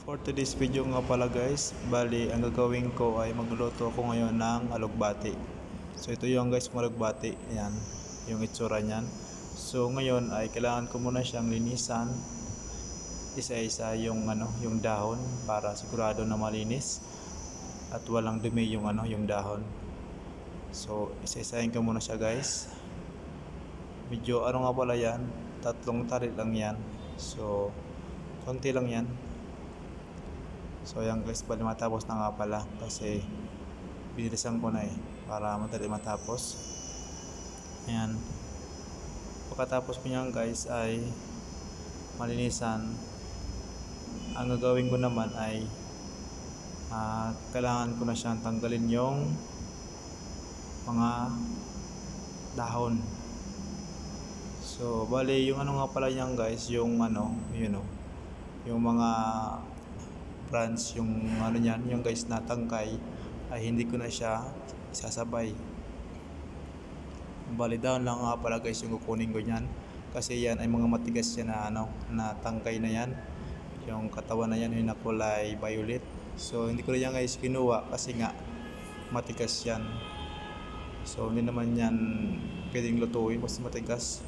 For today's video nga pala guys, bali ang gagawin ko ay magluluto ako ngayon ng alugbati. So ito yung guys, alugbati. Ayan, yung itsura niyan. So ngayon ay kailangan ko muna siyang linisan. Isa-isa yung yung dahon para sigurado na malinis at walang dumi yung yung dahon. So isa-isahin ko muna siya guys. Medyo nga pala yan, 3 tali lang yan. So konti lang yan. So ayan guys, bali matapos na nga pala kasi binilisan ko na para madali matapos. Ayan, pagkatapos ko niyan guys ay malinisan, ang gagawin ko naman ay kailangan ko na siyang tanggalin yung mga dahon. So bali yung nga pala niyan guys, yung yung mga branch, yung niyan, yung guys na tangkay ay hindi ko na siya isasabay. Bali down lang nga pala guys yung kukunin ko niyan kasi yan ay mga matigas yan na tangkay na yan, yung katawan na yan yung kulay violet. So hindi ko na yan guys kinuha kasi nga matigas yan. So hindi naman yan pwedeng lutuin kasi matigas.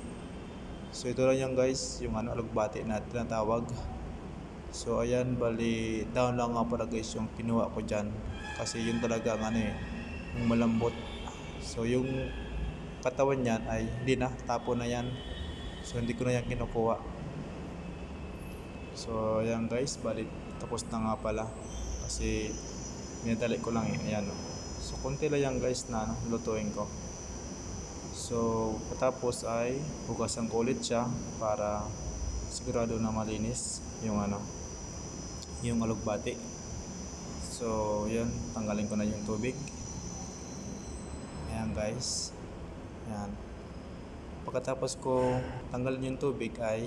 So ito lang yan guys, yung alugbati na tinatawag. So ayan, bali down lang nga pala guys yung kinuha ko dyan kasi yun talaga yung malambot. So yung katawan niyan ay hindi na, tapo na yan. So hindi ko na yan kinukuha. So ayan guys, bali tapos na nga pala kasi minadali ko lang ayan. So konti lang yan guys na lutuin ko. So patapos ay hugasan ko ulit siya para sigurado na malinis yung yung alugbati. So yan, tanggalin ko na yung tubig. Ayan guys, ayan. Pagkatapos ko tanggalin yung tubig ay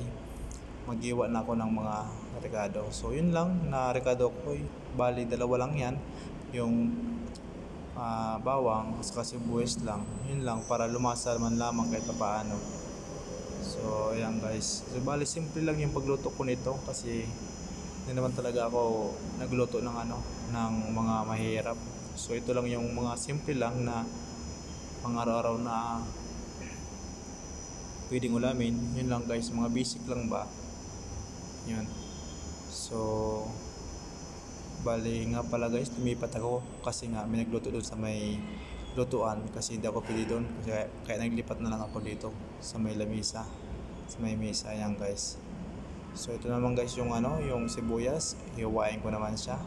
maghiwa na ako ng mga rekado. So yun lang na rekado ko, bali dalawa lang yan, yung bawang at sibuyas lang. Yun lang para lumasa man lamang kahit paano. So ayan guys, so bali simple lang yung pagluto ko nito kasi hindi naman talaga ako nagluto ng ng mga mahirap. So ito lang yung mga simple lang na pang-araw-araw na pwedeng ulamin. Yun lang guys, mga basic lang ba yun. So bali nga pala guys, lumipat ako kasi nga may nagluto doon sa may lutuan kasi hindi ako pwede doon kaya naglipat na lang ako dito sa may lamisa, sa may mesa. Ayan guys, so ito naman guys yung yung sibuyas, hiwain ko naman siya.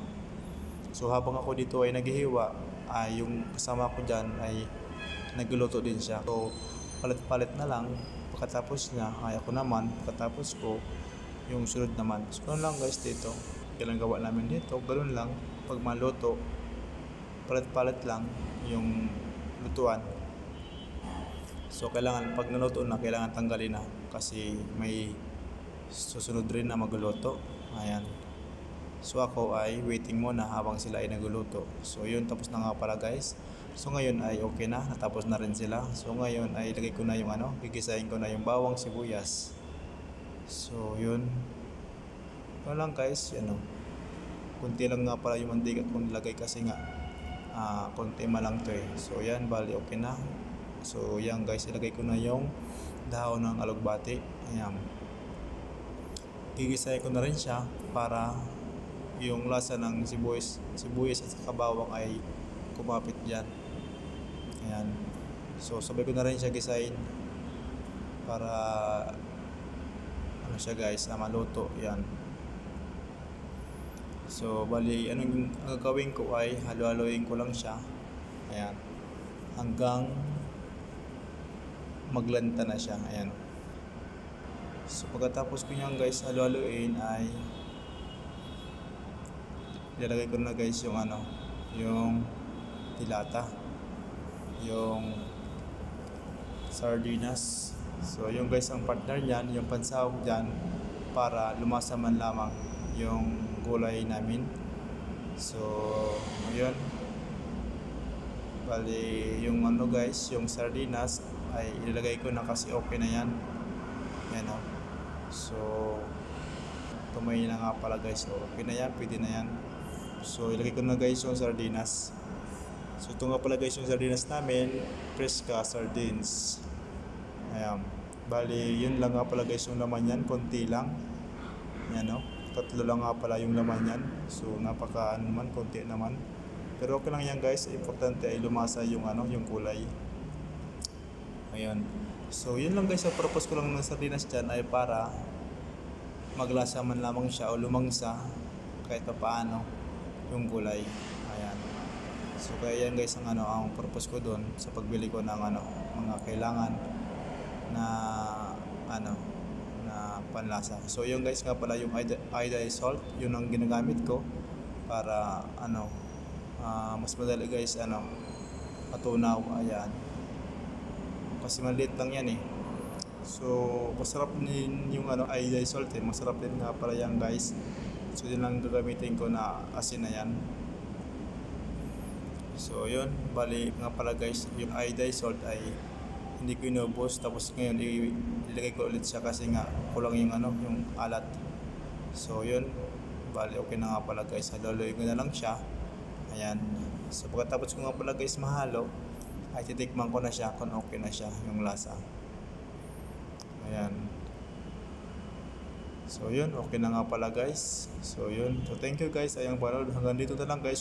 So habang ako dito ay naghihiwa, yung kasama ko dyan ay nagluluto din siya. So palit-palit na lang. Pagkatapos niya ay ako naman, pagkatapos ko yung sunod naman. So ganun lang guys dito, kailang gawa namin dito, ganun lang pag maluto, palit-palit lang yung lutuan. So kailangan pag naluto na, kailangan tanggalin na kasi may susunod rin na magluluto. Ayan, so ako ay waiting muna habang sila ay nagluluto. So yun, tapos na nga pala guys. So ngayon ay okay na, natapos na rin sila. So ngayon ay ilagay ko na yung gigisahin ko na yung bawang, sibuyas. So yun lang guys, kunti lang nga pala yung mantika kung nilagay kasi nga konti malang to So yan, bali okay na. So yan guys, ilagay ko na yung dahon ng alugbati. Ayan, gigisahin ko na rin siya para yung lasa ng sibuyas at bawang ay kumapit dyan. Ayan, so sabay ko na rin siya gisahin para siya guys na maluto. Yan, so bali anong gagawin ko ay halo-haloin ko lang siya. Ayan, hanggang maglanta na siya. Ayan, so pagkatapos ko nyan guys halo-haloin ay ilalagay ko na guys yung yung tilata, yung sardinas. So yung guys ang partner niyan, yung pansahog dyan para lumasa man lamang yung gulay namin. So yun, bali yung guys, yung sardinas ay ilalagay ko na kasi okay na yan. Yan So Tumay na nga pala guys. So okay na yan, pwede na yan. So ilagay ko na guys yung sardinas. So ito nga pala guys yung sardinas namin, Fresca sardines. Ayan. Bali yun lang nga pala guys yung laman yan, konti lang. Yan o. Tatlo lang nga pala yung laman yan. So napaka ano naman, konti naman. Pero okay lang yan guys. Importante ay lumasa yung yung kulay. Ayan. So yun lang guys, ang purpose ko lang ng sardinas dyan ay para maglasa man lamang siya o lumangsa kahit pa paano yung kulay. Ayan. So kaya yan guys ang purpose ko doon sa pagbili ko ng mga kailangan na na panlasa. So yun guys nga pala yung iodized salt, yun ang ginagamit ko para mas madali guys matunaw. Ayan. Kasi maliit lang yan eh. So masarap din yung iodized salt eh. Masarap din nga pala yan guys. So yun lang gagamitin ko na asin na yan. So yun, bali nga pala guys, yung iodized salt ay hindi ko inubos, tapos ngayon ilagay ko ulit siya kasi nga kulang yung yung alat. So yun, bali okay na nga pala guys, haluluin ko na lang siya. Ayan. So pagkatapos ko nga pala guys mahalo, ay titikman ko na siya kung okay na siya yung lasa. Ayan. So yun, okay na nga pala guys. So yun, so thank you guys, ayang panood, hanggang dito na lang guys.